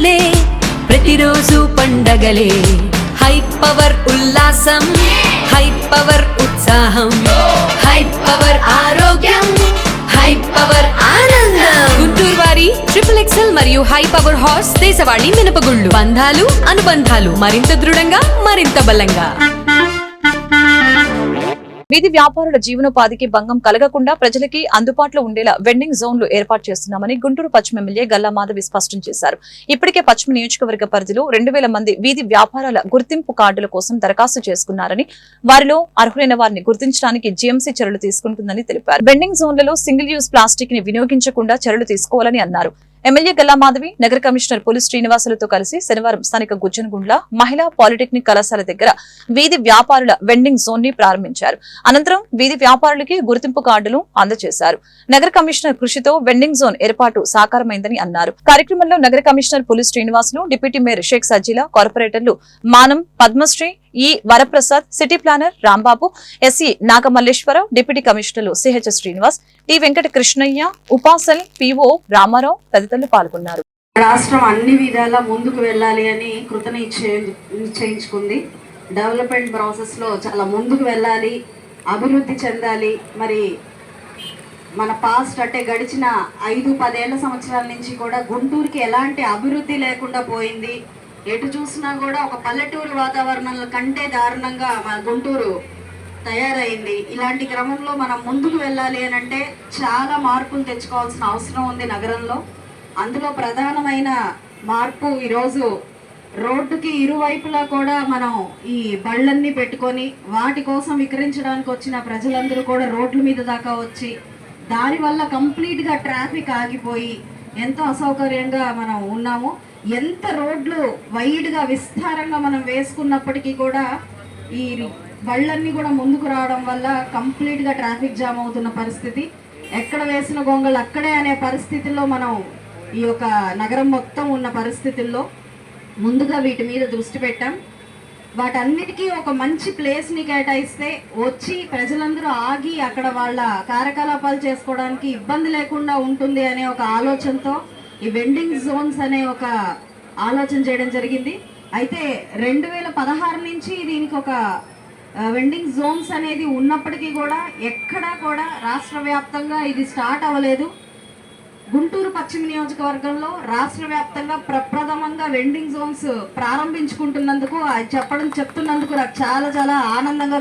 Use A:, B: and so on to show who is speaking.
A: రంగులే ప్రతిరోజు పండగలే high power ఉల్లాసం high power ఉత్సాహం హై పవర్ ఆరోగ్యం హై పవర్ ఆనందం గుంటూరు వారి XXL మరియు హై పవర్ హార్స్ దేశవాళీ మినపగుళ్ళు బంధాలు అనుబంధాలు మరింత దృఢంగా మరింత బలంగా.
B: వీధి వ్యాపారుల జీవనోపాధికి భంగం కలగకుండా ప్రజలకి అందుబాటులో ఉండేలా వెండింగ్ జోన్లు ఏర్పాటు చేస్తున్నామని గుంటూరు పశ్చిమ ఎమ్మెల్యే గల్లా మాధవి స్పష్టం చేశారు. ఇప్పటికే పశ్చిమ నియోజకవర్గ పరిధిలో 2000 మంది వీధి వ్యాపారాల గుర్తింపు కార్డుల కోసం దరఖాస్తు చేసుకున్నారని, వారిలో అర్హులైన వారిని గుర్తించడానికి జీఎంసీ చర్యలు తీసుకుంటుందని తెలిపారు. వెండింగ్ జోన్లలో సింగిల్ యూజ్ ప్లాస్టిక్ ని వినియోగించకుండా చర్యలు తీసుకోవాలని అన్నారు. ఎమ్మెల్యే గల్లా మాధవి నగర కమిషనర్ పులి శ్రీనివాసులతో కలిసి శనివారం స్థానిక గుజ్జనగుండ్ల మహిళా పాలిటెక్నిక్ కళాశాల దగ్గర వీధి వ్యాపారుల వెండింగ్ జోన్ ని ప్రారంభించారు. అనంతరం వీధి వ్యాపారులకి గుర్తింపు కార్డులు అందజేశారు. నగర కమిషనర్ కృషితో వెండింగ్ జోన్ ఏర్పాటు సాకారమైందని అన్నారు. కార్యక్రమంలో నగర commissioner Puli Srinivasulu, deputy mayor Shaik Sajila, కార్పొరేటర్లు Manam Padmasri, E Varaprasad, city planner Rambabu, SE Nagamalleswararao, deputy కమిషనర్లు సిహెచ్ శ్రీనివాస్, టి వెంకట కృష్ణయ్య, ఉపాసల్, పిఓ రామారావు తదితరులు పాల్గొన్నారు.
C: రాష్ట్రం అన్ని విధాలా ముందుకు వెళ్ళాలి అని కృత నిశ్చయించుకుంది. డెవలప్మెంట్ ప్రాసెస్ లో చాలా ముందుకు వెళ్ళాలి, అభివృద్ధి చెందాలి. మరి మన పాస్ట్ అంటే గడిచిన 5-10 సంవత్సరాల నుంచి కూడా గుంటూరుకి ఎలాంటి అభివృద్ధి లేకుండా పోయింది. ఎటు చూసినా కూడా ఒక పల్లెటూరు వాతావరణం కంటే దారుణంగా మన గుంటూరు తయారైంది. ఇలాంటి క్రమంలో మనం ముందుకు వెళ్ళాలి అని అంటే చాలా మార్పులు తెచ్చుకోవాల్సిన అవసరం ఉంది నగరంలో. అందులో ప్రధానమైన మార్పు ఈరోజు రోడ్డుకి ఇరువైపులా కూడా మనం ఈ బళ్ళన్నీ పెట్టుకొని వాటి కోసం విక్రయించడానికి వచ్చిన ప్రజలందరూ కూడా రోడ్ల మీద దాకా వచ్చి దానివల్ల కంప్లీట్గా ట్రాఫిక్ ఆగిపోయి ఎంతో అసౌకర్యంగా మనం ఉన్నాము. ఎంత రోడ్లు వైడ్గా విస్తారంగా మనం వేసుకున్నప్పటికీ కూడా ఈ బళ్ళన్నీ కూడా ముందుకు రావడం వల్ల కంప్లీట్గా ట్రాఫిక్ జామ్ అవుతున్న పరిస్థితి. ఎక్కడ వేసిన గొంగళ్ళు అక్కడే అనే పరిస్థితుల్లో మనం ఈ యొక్క నగరం మొత్తం ఉన్న పరిస్థితుల్లో ముందుగా వీటి మీద దృష్టి పెట్టాం. వాటన్నిటికీ ఒక మంచి ప్లేస్ని కేటాయిస్తే వచ్చి ప్రజలందరూ ఆగి అక్కడ వాళ్ళ కార్యకలాపాలు చేసుకోవడానికి ఇబ్బంది లేకుండా ఉంటుంది అనే ఒక ఆలోచనతో ఈ వెండింగ్ జోన్స్ అనే ఒక ఆలోచన చేయడం జరిగింది. అయితే 2016 నుంచి దీనికి ఒక వెండింగ్ జోన్స్ అనేది ఉన్నప్పటికీ కూడా ఎక్కడా కూడా రాష్ట్ర వ్యాప్తంగా ఇది స్టార్ట్ అవ్వలేదు. గుంటూరు పశ్చిమ నియోజకవర్గంలో రాష్ట్ర వ్యాప్తంగా ప్రప్రథమంగా వెండింగ్ జోన్స్ ప్రారంభించుకుంటున్నందుకు చెప్తున్నందుకు నాకు చాలా చాలా ఆనందంగా